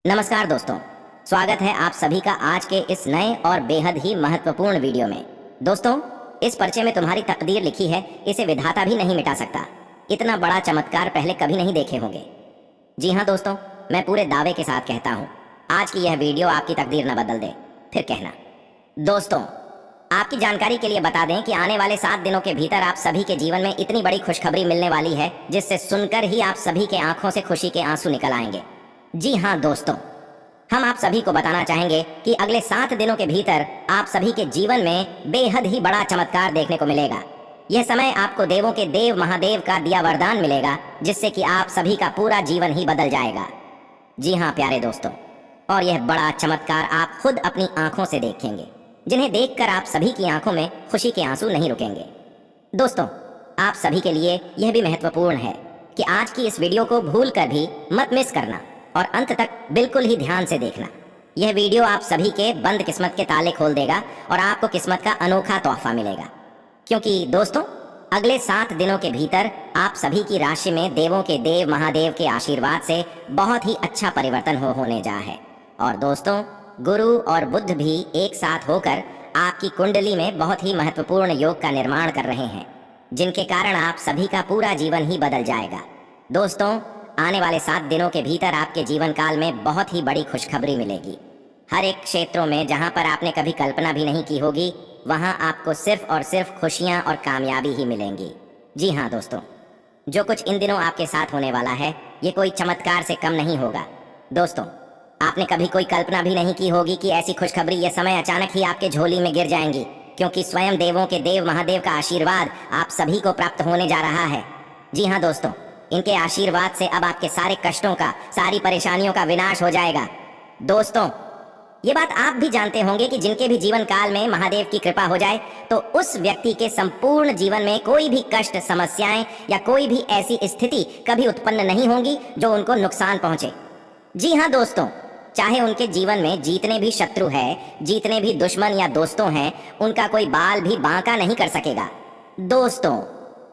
नमस्कार दोस्तों, स्वागत है आप सभी का आज के इस नए और बेहद ही महत्वपूर्ण वीडियो में। दोस्तों, इस पर्चे में तुम्हारी तकदीर लिखी है, इसे विधाता भी नहीं मिटा सकता। इतना बड़ा चमत्कार पहले कभी नहीं देखे होंगे। जी हाँ दोस्तों, मैं पूरे दावे के साथ कहता हूँ, आज की यह वीडियो आपकी तकदीर न बदल दे, फिर कहना। दोस्तों, आपकी जानकारी के लिए बता दें कि आने वाले 7 दिनों के भीतर आप सभी के जीवन में इतनी बड़ी खुशखबरी मिलने वाली है, जिससे सुनकर ही आप सभी के आंखों से खुशी के आंसू निकल आएंगे। जी हाँ दोस्तों, हम आप सभी को बताना चाहेंगे कि अगले 7 दिनों के भीतर आप सभी के जीवन में बेहद ही बड़ा चमत्कार देखने को मिलेगा। यह समय आपको देवों के देव महादेव का दिया वरदान मिलेगा, जिससे कि आप सभी का पूरा जीवन ही बदल जाएगा। जी हाँ प्यारे दोस्तों, और यह बड़ा चमत्कार आप खुद अपनी आंखों से देखेंगे, जिन्हें देखकर आप सभी की आंखों में खुशी के आंसू नहीं रुकेंगे। दोस्तों, आप सभी के लिए यह भी महत्वपूर्ण है कि आज की इस वीडियो को भूल कर भी मत मिस करना और अंत तक बिल्कुल ही ध्यान से देखना। यह वीडियो आप सभी के बंद किस्मत के ताले खोल देगा और आपको किस्मत का अनोखा तोहफा मिलेगा। क्योंकि दोस्तों, अगले 7 दिनों के भीतर आप सभी की राशि में देवों के देव महादेव के आशीर्वाद से बहुत ही अच्छा परिवर्तन होने जा है। और दोस्तों, गुरु और बुध भी एक साथ होकर आपकी कुंडली में बहुत ही महत्वपूर्ण योग का निर्माण कर रहे हैं, जिनके कारण आप सभी का पूरा जीवन ही बदल जाएगा। दोस्तों, आने वाले 7 दिनों के भीतर आपके जीवन काल में बहुत ही बड़ी खुशखबरी मिलेगी। हर एक क्षेत्रों में जहां पर आपने कभी कल्पना भी नहीं की होगी, वहां आपको सिर्फ और सिर्फ खुशियां और कामयाबी ही मिलेंगी। जी हाँ दोस्तों, जो कुछ इन दिनों आपके साथ होने वाला है, ये कोई चमत्कार से कम नहीं होगा। दोस्तों, आपने कभी कोई कल्पना भी नहीं की होगी कि ऐसी खुशखबरी ये समय अचानक ही आपके झोली में गिर जाएंगी, क्योंकि स्वयं देवों के देव महादेव का आशीर्वाद आप सभी को प्राप्त होने जा रहा है। जी हाँ दोस्तों, इनके आशीर्वाद से अब आपके सारे कष्टों का, सारी परेशानियों का विनाश हो जाएगा। दोस्तों, ये बात आप भी जानते होंगे कि जिनके भी जीवन काल में महादेव की कृपा हो जाए, तो उस व्यक्ति के संपूर्ण जीवन में कोई भी कष्ट, समस्याएं या कोई भी ऐसी स्थिति कभी उत्पन्न नहीं होंगी जो उनको नुकसान पहुंचे। जी हाँ दोस्तों, चाहे उनके जीवन में जितने भी शत्रु है, जितने भी दुश्मन या दोस्तों हैं, उनका कोई बाल भी बांका नहीं कर सकेगा। दोस्तों,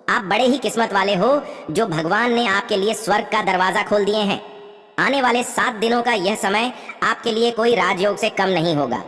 आप बड़े ही किस्मत वाले हो जो भगवान ने आपके लिए स्वर्ग का दरवाजा खोल दिए हैं। आने वाले 7 दिनों का यह समय आपके लिए कोई राजयोग से कम नहीं होगा।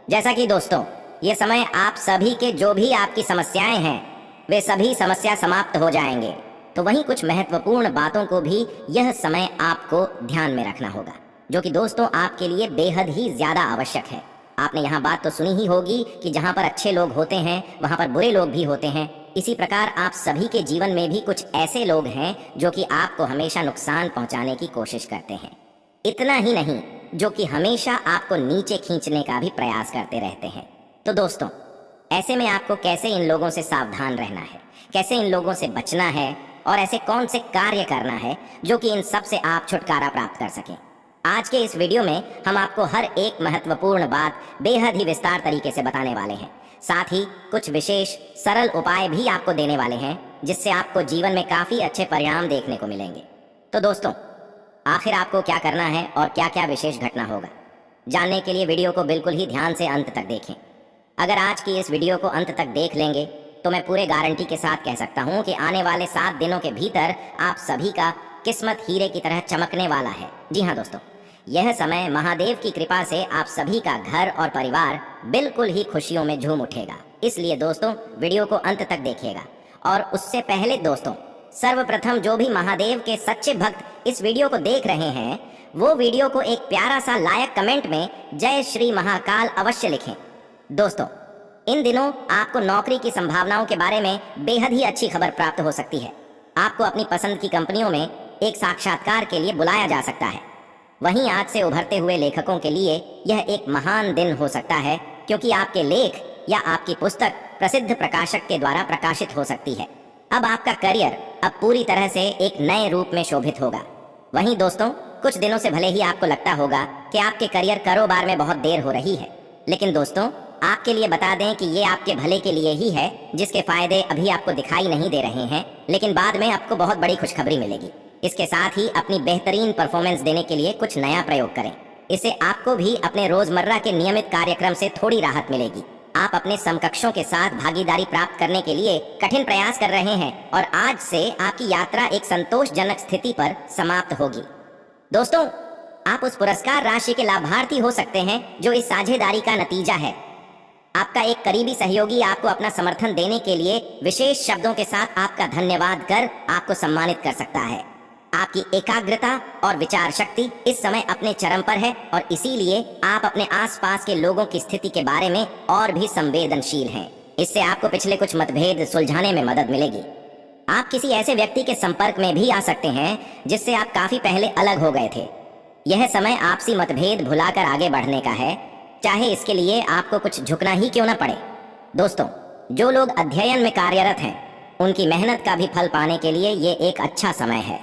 जैसा कि दोस्तों, यह समय आप सभी के जो भी आपकी समस्याएं हैं, वे सभी समस्या समाप्त हो जाएंगे। तो वहीं कुछ महत्वपूर्ण बातों को भी यह समय आपको ध्यान में रखना होगा, जो कि दोस्तों आपके लिए बेहद ही ज्यादा आवश्यक है। आपने यहाँ बात तो सुनी ही होगी कि जहाँ पर अच्छे लोग होते हैं, वहाँ पर बुरे लोग भी होते हैं। इसी प्रकार आप सभी के जीवन में भी कुछ ऐसे लोग हैं जो कि आपको हमेशा नुकसान पहुंचाने की कोशिश करते हैं। इतना ही नहीं, जो कि हमेशा आपको नीचे खींचने का भी प्रयास करते रहते हैं। तो दोस्तों, ऐसे में आपको कैसे इन लोगों से सावधान रहना है, कैसे इन लोगों से बचना है और ऐसे कौन से कार्य करना है जो कि इन सब से आप छुटकारा प्राप्त कर सकें, आज के इस वीडियो में हम आपको हर एक महत्वपूर्ण बात बेहद ही विस्तार तरीके से बताने वाले हैं। साथ ही कुछ विशेष सरल उपाय भी आपको देने वाले हैं, जिससे आपको जीवन में काफी अच्छे परिणाम देखने को मिलेंगे। तो दोस्तों, आखिर आपको क्या करना है और क्या क्या विशेष घटना होगा, जानने के लिए वीडियो को बिल्कुल ही ध्यान से अंत तक देखें। अगर आज की इस वीडियो को अंत तक देख लेंगे तो मैं पूरे गारंटी के साथ कह सकता हूँ कि आने वाले 7 दिनों के भीतर आप सभी का किस्मत हीरे की तरह चमकने वाला है। जी हाँ दोस्तों, यह समय महादेव की कृपा से आप सभी का घर और परिवार बिल्कुल ही खुशियों में झूम उठेगा। इसलिए दोस्तों, वीडियो को अंत तक देखिएगा। और उससे पहले दोस्तों, सर्वप्रथम जो भी महादेव के सच्चे भक्त इस वीडियो को देख रहे हैं, वो वीडियो को एक प्यारा सा लायक कमेंट में जय श्री महाकाल अवश्य लिखें। दोस्तों, इन दिनों आपको नौकरी की संभावनाओं के बारे में बेहद ही अच्छी खबर प्राप्त हो सकती है। आपको अपनी पसंद की कंपनियों में एक साक्षात्कार के लिए बुलाया जा सकता है। वहीं आज से उभरते हुए लेखकों के लिए यह एक महान दिन हो सकता है, क्योंकि आपके लेख या आपकी पुस्तक प्रसिद्ध प्रकाशक के द्वारा प्रकाशित हो सकती है। अब आपका करियर अब पूरी तरह से एक नए रूप में शोभित होगा। वहीं दोस्तों, कुछ दिनों से भले ही आपको लगता होगा कि आपके करियर कारोबार में बहुत देर हो रही है, लेकिन दोस्तों आपके लिए बता दें कि ये आपके भले के लिए ही है, जिसके फायदे अभी आपको दिखाई नहीं दे रहे हैं, लेकिन बाद में आपको बहुत बड़ी खुशखबरी मिलेगी। इसके साथ ही अपनी बेहतरीन परफॉर्मेंस देने के लिए कुछ नया प्रयोग करें। इससे आपको भी अपने रोजमर्रा के नियमित कार्यक्रम से थोड़ी राहत मिलेगी। आप अपने समकक्षों के साथ भागीदारी प्राप्त करने के लिए कठिन प्रयास कर रहे हैं और आज से आपकी यात्रा एक संतोषजनक स्थिति पर समाप्त होगी। दोस्तों, आप उस पुरस्कार राशि के लाभार्थी हो सकते हैं जो इस साझेदारी का नतीजा है। आपका एक करीबी सहयोगी आपको अपना समर्थन देने के लिए विशेष शब्दों के साथ आपका धन्यवाद कर आपको सम्मानित कर सकता है। आपकी एकाग्रता और विचार शक्ति इस समय अपने चरम पर है और इसीलिए आप अपने आसपास के लोगों की स्थिति के बारे में और भी संवेदनशील हैं। इससे आपको पिछले कुछ मतभेद सुलझाने में मदद मिलेगी। आप किसी ऐसे व्यक्ति के संपर्क में भी आ सकते हैं जिससे आप काफी पहले अलग हो गए थे। यह समय आपसी मतभेद भुलाकर आगे बढ़ने का है, चाहे इसके लिए आपको कुछ झुकना ही क्यों न पड़े। दोस्तों, जो लोग अध्ययन में कार्यरत हैं उनकी मेहनत का भी फल पाने के लिए ये एक अच्छा समय है।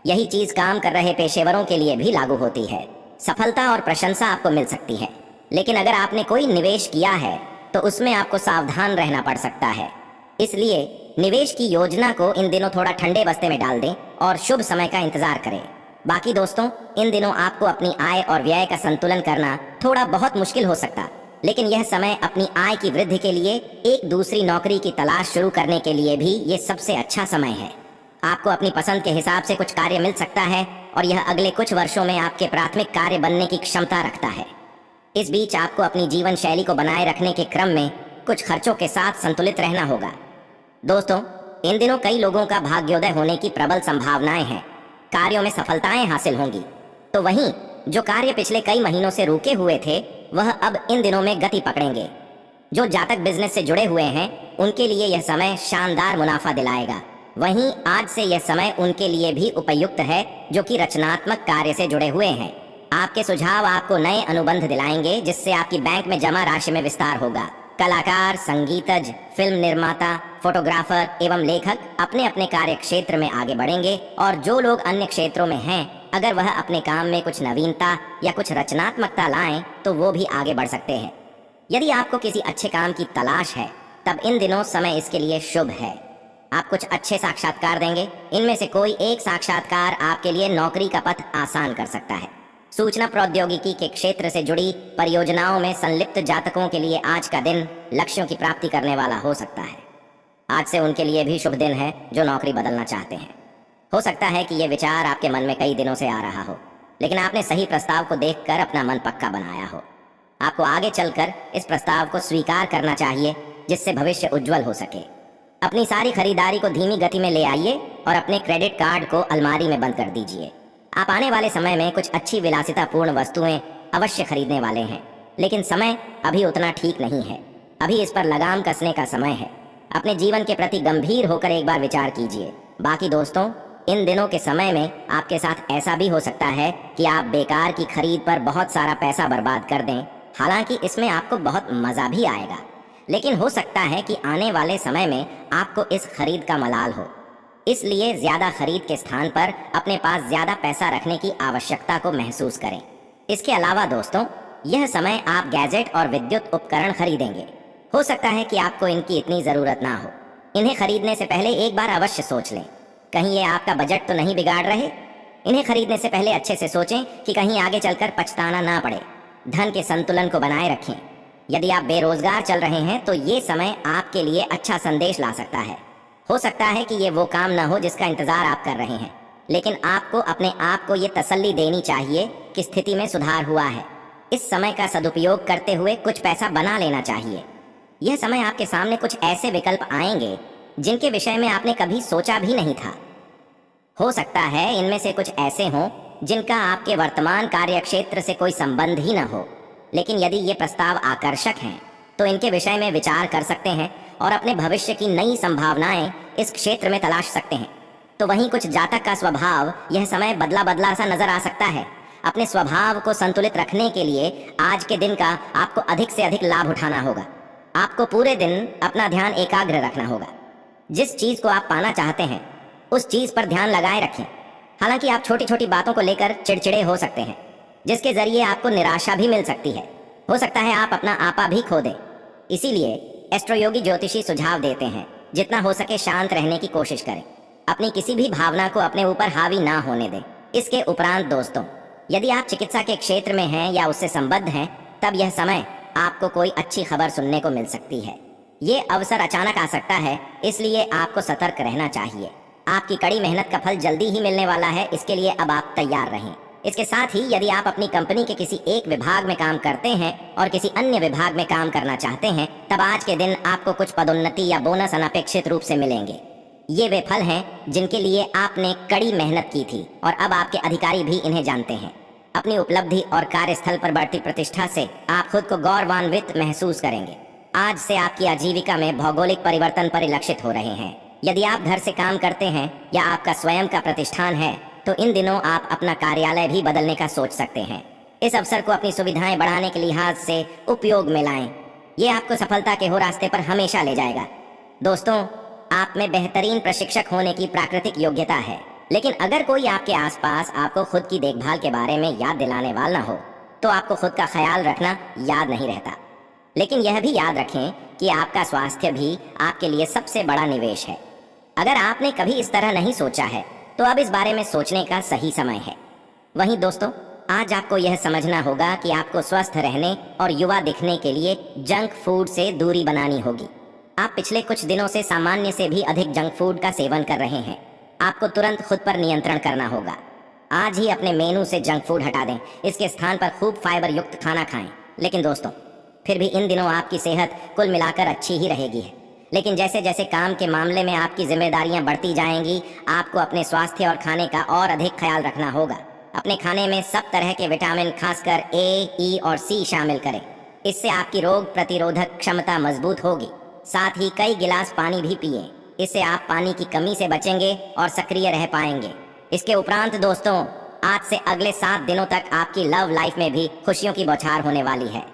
यही चीज काम कर रहे पेशेवरों के लिए भी लागू होती है। सफलता और प्रशंसा आपको मिल सकती है, लेकिन अगर आपने कोई निवेश किया है तो उसमें आपको सावधान रहना पड़ सकता है। इसलिए निवेश की योजना को इन दिनों थोड़ा ठंडे बस्ते में डाल दें और शुभ समय का इंतजार करें। बाकी दोस्तों, इन दिनों आपको अपनी आय और व्यय का संतुलन करना थोड़ा बहुत मुश्किल हो सकता, लेकिन यह समय अपनी आय की वृद्धि के लिए एक दूसरी नौकरी की तलाश शुरू करने के लिए भी ये सबसे अच्छा समय है। आपको अपनी पसंद के हिसाब से कुछ कार्य मिल सकता है और यह अगले कुछ वर्षों में आपके प्राथमिक कार्य बनने की क्षमता रखता है। इस बीच आपको अपनी जीवन शैली को बनाए रखने के क्रम में कुछ खर्चों के साथ संतुलित रहना होगा। दोस्तों, इन दिनों कई लोगों का भाग्योदय होने की प्रबल संभावनाएं हैं। कार्यों में सफलताएं हासिल होंगी, तो वहीं जो कार्य पिछले कई महीनों से रुके हुए थे वह अब इन दिनों में गति पकड़ेंगे। जो जातक बिजनेस से जुड़े हुए हैं उनके लिए यह समय शानदार मुनाफा दिलाएगा। वहीं आज से यह समय उनके लिए भी उपयुक्त है जो कि रचनात्मक कार्य से जुड़े हुए हैं। आपके सुझाव आपको नए अनुबंध दिलाएंगे जिससे आपकी बैंक में जमा राशि में विस्तार होगा। कलाकार, संगीतज्ञ, फिल्म निर्माता, फोटोग्राफर एवं लेखक अपने अपने कार्य क्षेत्र में आगे बढ़ेंगे और जो लोग अन्य क्षेत्रों में हैं अगर वह अपने काम में कुछ नवीनता या कुछ रचनात्मकता लाएं तो वो भी आगे बढ़ सकते हैं। यदि आपको किसी अच्छे काम की तलाश है तब इन दिनों समय इसके लिए शुभ है। आप कुछ अच्छे साक्षात्कार देंगे। इनमें से कोई एक साक्षात्कार आपके लिए नौकरी का पथ आसान कर सकता है। सूचना प्रौद्योगिकी के क्षेत्र से जुड़ी परियोजनाओं में संलिप्त जातकों के लिए आज का दिन लक्ष्यों की प्राप्ति करने वाला हो सकता है। आज से उनके लिए भी शुभ दिन है जो नौकरी बदलना चाहते हैं। हो सकता है कि यह विचार आपके मन में कई दिनों से आ रहा हो, लेकिन आपने सही प्रस्ताव को देखकर अपना मन पक्का बनाया हो। आपको आगे चलकर इस प्रस्ताव को स्वीकार करना चाहिए जिससे भविष्य उज्जवल हो सके। अपनी सारी खरीदारी को धीमी गति में ले आइए और अपने क्रेडिट कार्ड को अलमारी में बंद कर दीजिए। आप आने वाले समय में कुछ अच्छी विलासितापूर्ण वस्तुएं अवश्य खरीदने वाले हैं, लेकिन समय अभी उतना ठीक नहीं है। अभी इस पर लगाम कसने का समय है। अपने जीवन के प्रति गंभीर होकर एक बार विचार कीजिए। बाकी दोस्तों, इन दिनों के समय में आपके साथ ऐसा भी हो सकता है कि आप बेकार की खरीद पर बहुत सारा पैसा बर्बाद कर दें। हालांकि इसमें आपको बहुत मजा भी आएगा, लेकिन हो सकता है कि आने वाले समय में आपको इस खरीद का मलाल हो। इसलिए ज्यादा खरीद के स्थान पर अपने पास ज्यादा पैसा रखने की आवश्यकता को महसूस करें। इसके अलावा दोस्तों, यह समय आप गैजेट और विद्युत उपकरण खरीदेंगे। हो सकता है कि आपको इनकी इतनी जरूरत ना हो। इन्हें खरीदने से पहले एक बार अवश्य सोच लें, कहीं ये आपका बजट तो नहीं बिगाड़ रहे। इन्हें खरीदने से पहले अच्छे से सोचें कि कहीं आगे चलकर पछताना ना पड़े। धन के संतुलन को बनाए रखें। यदि आप बेरोजगार चल रहे हैं तो ये समय आपके लिए अच्छा संदेश ला सकता है। हो सकता है कि ये वो काम ना हो जिसका इंतजार आप कर रहे हैं, लेकिन आपको अपने आप को ये तसल्ली देनी चाहिए कि स्थिति में सुधार हुआ है। इस समय का सदुपयोग करते हुए कुछ पैसा बना लेना चाहिए। यह समय आपके सामने कुछ ऐसे विकल्प आएंगे जिनके विषय में आपने कभी सोचा भी नहीं था। हो सकता है इनमें से कुछ ऐसे हों जिनका आपके वर्तमान कार्यक्षेत्र से कोई संबंध ही न हो, लेकिन यदि ये प्रस्ताव आकर्षक हैं तो इनके विषय में विचार कर सकते हैं और अपने भविष्य की नई संभावनाएं इस क्षेत्र में तलाश सकते हैं। तो वहीं कुछ जातक का स्वभाव यह समय बदला बदला सा नजर आ सकता है। अपने स्वभाव को संतुलित रखने के लिए आज के दिन का आपको अधिक से अधिक लाभ उठाना होगा। आपको पूरे दिन अपना ध्यान एकाग्र रखना होगा। जिस चीज को आप पाना चाहते हैं उस चीज पर ध्यान लगाए रखें। हालांकि आप छोटी छोटी बातों को लेकर चिड़चिड़े हो सकते हैं, जिसके जरिए आपको निराशा भी मिल सकती है। हो सकता है आप अपना आपा भी खो दें। इसीलिए एस्ट्रो योगी ज्योतिषी सुझाव देते हैं जितना हो सके शांत रहने की कोशिश करें। अपनी किसी भी भावना को अपने ऊपर हावी ना होने दें। इसके उपरांत दोस्तों, यदि आप चिकित्सा के क्षेत्र में हैं या उससे संबद्ध हैं, तब यह समय आपको कोई अच्छी खबर सुनने को मिल सकती है। ये अवसर अचानक आ सकता है, इसलिए आपको सतर्क रहना चाहिए। आपकी कड़ी मेहनत का फल जल्दी ही मिलने वाला है, इसके लिए अब आप तैयार रहें। इसके साथ ही यदि आप अपनी कंपनी के किसी एक विभाग में काम करते हैं और किसी अन्य विभाग में काम करना चाहते हैं, तब आज के दिन आपको कुछ पदोन्नति या बोनस अनपेक्षित रूप से मिलेंगे। ये वे फल हैं जिनके लिए आपने कड़ी मेहनत की थी और अब आपके अधिकारी भी इन्हें जानते हैं। अपनी उपलब्धि और कार्यस्थल पर बढ़ती प्रतिष्ठा से आप खुद को गौरवान्वित महसूस करेंगे। आज से आपकी आजीविका में भौगोलिक परिवर्तन परिलक्षित हो रहे हैं। यदि आप घर से काम करते हैं या आपका स्वयं का प्रतिष्ठान है, तो इन दिनों आप अपना कार्यालय भी बदलने का सोच सकते हैं। इस अवसर को अपनी सुविधाएं बढ़ाने के लिहाज से उपयोग में लाएं। ये आपको सफलता के हो रास्ते पर हमेशा ले जाएगा। दोस्तों, आप में बेहतरीन प्रशिक्षक होने की प्राकृतिक योग्यता है, लेकिन अगर कोई आपके आसपास आपको खुद की देखभाल के बारे में याद दिलाने वाला हो, तो आपको खुद का ख्याल रखना याद नहीं रहता। लेकिन यह भी याद रखें कि आपका स्वास्थ्य भी आपके लिए सबसे बड़ा निवेश है। अगर आपने कभी इस तरह नहीं सोचा है, तो अब इस बारे में सोचने का सही समय है। वहीं दोस्तों, आज आपको यह समझना होगा कि आपको स्वस्थ रहने और युवा दिखने के लिए जंक फूड से दूरी बनानी होगी। आप पिछले कुछ दिनों से सामान्य से भी अधिक जंक फूड का सेवन कर रहे हैं। आपको तुरंत खुद पर नियंत्रण करना होगा। आज ही अपने मेनू से जंक फूड हटा दें। इसके स्थान पर खूब फाइबर युक्त खाना खाएं। लेकिन दोस्तों, फिर भी इन दिनों आपकी सेहत कुल मिलाकर अच्छी ही रहेगी है। लेकिन जैसे जैसे काम के मामले में आपकी जिम्मेदारियां बढ़ती जाएंगी, आपको अपने स्वास्थ्य और खाने का और अधिक ख्याल रखना होगा। अपने खाने में सब तरह के विटामिन, खासकर ए, ई और सी शामिल करें। इससे आपकी रोग प्रतिरोधक क्षमता मजबूत होगी। साथ ही कई गिलास पानी भी पिएं। इससे आप पानी की कमी से बचेंगे और सक्रिय रह पाएंगे। इसके उपरांत दोस्तों, आज से अगले 7 दिनों तक आपकी लव लाइफ में भी खुशियों की बौछार होने वाली है।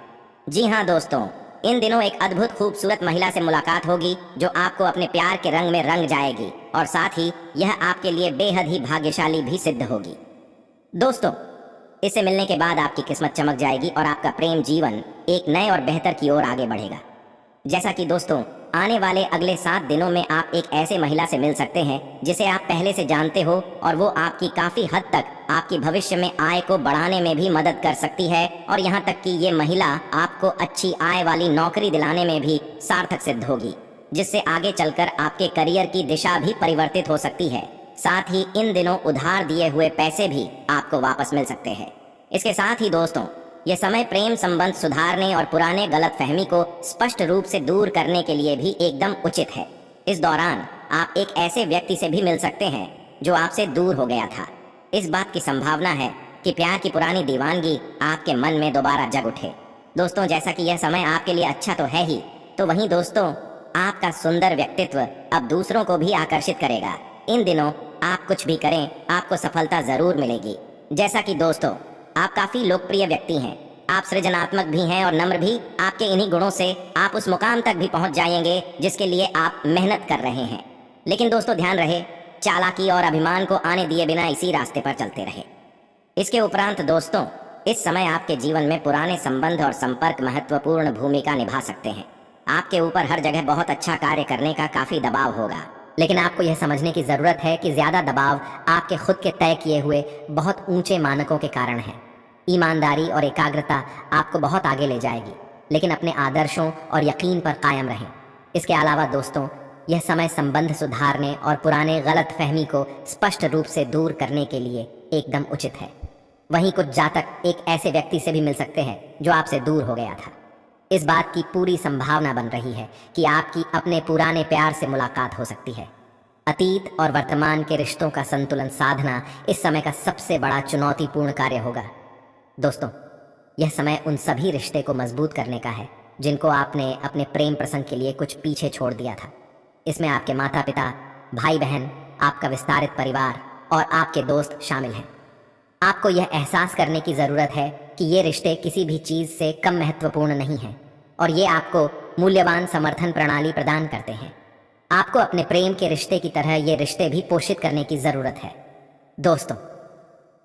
जी हाँ दोस्तों, इन दिनों एक अद्भुत खूबसूरत महिला से मुलाकात होगी जो आपको अपने प्यार के रंग में रंग जाएगी और साथ ही यह आपके लिए बेहद ही भाग्यशाली भी सिद्ध होगी। दोस्तों, इससे मिलने के बाद आपकी किस्मत चमक जाएगी और आपका प्रेम जीवन एक नए और बेहतर की ओर आगे बढ़ेगा। जैसा कि दोस्तों, आने वाले अगले 7 दिनों में आप एक ऐसे महिला से मिल सकते हैं जिसे आप पहले से जानते हो और वो आपकी काफी हद तक आपकी भविष्य में आय को बढ़ाने में भी मदद कर सकती है और यहाँ तक कि ये महिला आपको अच्छी आय वाली नौकरी दिलाने में भी सार्थक सिद्ध होगी, जिससे आगे चलकर आपके करियर की दिशा भी परिवर्तित हो सकती है। साथ ही इन दिनों उधार दिए हुए पैसे भी आपको वापस मिल सकते हैं। इसके साथ ही दोस्तों, यह समय प्रेम संबंध सुधारने और पुराने गलतफहमी को स्पष्ट रूप से दूर करने के लिए भी एकदम उचित है। इस दौरान आप एक ऐसे व्यक्ति से भी मिल सकते हैं जो आपसे दूर हो गया था। इस बात की संभावना है कि प्यार की पुरानी दीवानगी आपके मन में दोबारा जग उठे। दोस्तों, जैसा कि यह समय आपके लिए अच्छा तो है ही, तो वहीं दोस्तों, आपका सुंदर व्यक्तित्व अब दूसरों को भी आकर्षित करेगा। इन दिनों आप कुछ भी करें, आपको सफलता जरूर मिलेगी। जैसा कि दोस्तों, आप काफी लोकप्रिय व्यक्ति हैं, आप सृजनात्मक भी हैं और नम्र भी। आपके इन्हीं गुणों से आप उस मुकाम तक भी पहुंच जाएंगे जिसके लिए आप मेहनत कर रहे हैं। लेकिन दोस्तों, ध्यान रहे, चालाकी और अभिमान को आने दिए बिना इसी रास्ते पर चलते रहे। इसके उपरांत दोस्तों, इस समय आपके जीवन में पुराने संबंध और संपर्क महत्वपूर्ण भूमिका निभा सकते हैं। आपके ऊपर हर जगह बहुत अच्छा कार्य करने का काफी दबाव होगा, लेकिन आपको यह समझने की जरूरत है कि ज्यादा दबाव आपके खुद के तय किए हुए बहुत ऊंचे मानकों के कारण है। ईमानदारी और एकाग्रता आपको बहुत आगे ले जाएगी, लेकिन अपने आदर्शों और यकीन पर कायम रहें। इसके अलावा दोस्तों, यह समय संबंध सुधारने और पुराने गलत फहमी को स्पष्ट रूप से दूर करने के लिए एकदम उचित है। वहीं कुछ जातक एक ऐसे व्यक्ति से भी मिल सकते हैं जो आपसे दूर हो गया था। इस बात की पूरी संभावना बन रही है कि आपकी अपने पुराने प्यार से मुलाकात हो सकती है। अतीत और वर्तमान के रिश्तों का संतुलन साधना इस समय का सबसे बड़ा चुनौतीपूर्ण कार्य होगा। दोस्तों, यह समय उन सभी रिश्ते को मजबूत करने का है जिनको आपने अपने प्रेम प्रसंग के लिए कुछ पीछे छोड़ दिया था। इसमें आपके माता पिता, भाई बहन, आपका विस्तारित परिवार और आपके दोस्त शामिल हैं। आपको यह एहसास करने की ज़रूरत है कि ये रिश्ते किसी भी चीज़ से कम महत्वपूर्ण नहीं हैं और ये आपको मूल्यवान समर्थन प्रणाली प्रदान करते हैं। आपको अपने प्रेम के रिश्ते की तरह ये रिश्ते भी पोषित करने की ज़रूरत है। दोस्तों,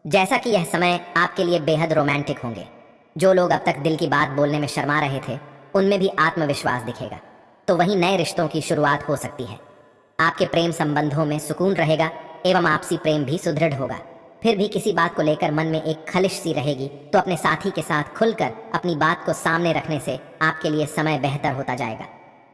जैसा कि यह समय आपके लिए बेहद रोमांटिक होंगे, जो लोग अब तक दिल की बात बोलने में शर्मा रहे थे उनमें भी आत्मविश्वास दिखेगा, तो वहीं नए रिश्तों की शुरुआत हो सकती है। आपके प्रेम संबंधों में सुकून रहेगा एवं आपसी प्रेम भी सुदृढ़ होगा। फिर भी किसी बात को लेकर मन में एक खलिश सी रहेगी, तो अपने साथी के साथ खुलकर अपनी बात को सामने रखने से आपके लिए समय बेहतर होता जाएगा।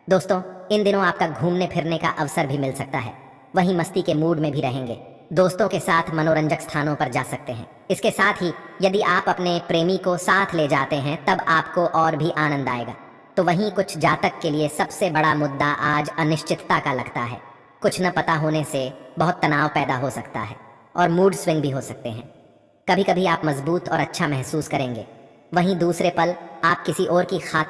दोस्तों, इन दिनों आपका घूमने फिरने का अवसर भी मिल सकता है, वहीं मस्ती के मूड में भी रहेंगे। दोस्तों के साथ मनोरंजक स्थानों पर जा सकते हैं। इसके साथ ही यदि आप अपने प्रेमी को साथ ले जाते हैं तब आपको और भी आनंद आएगा। तो वहीं कुछ जातक के लिए सबसे बड़ा मुद्दा आज अनिश्चितता का लगता है। कुछ न पता होने से बहुत तनाव पैदा हो सकता है और मूड स्विंग भी हो सकते हैं। कभी कभी आप मजबूत और अच्छा महसूस करेंगे, वहीं दूसरे पल आप किसी और की खातिर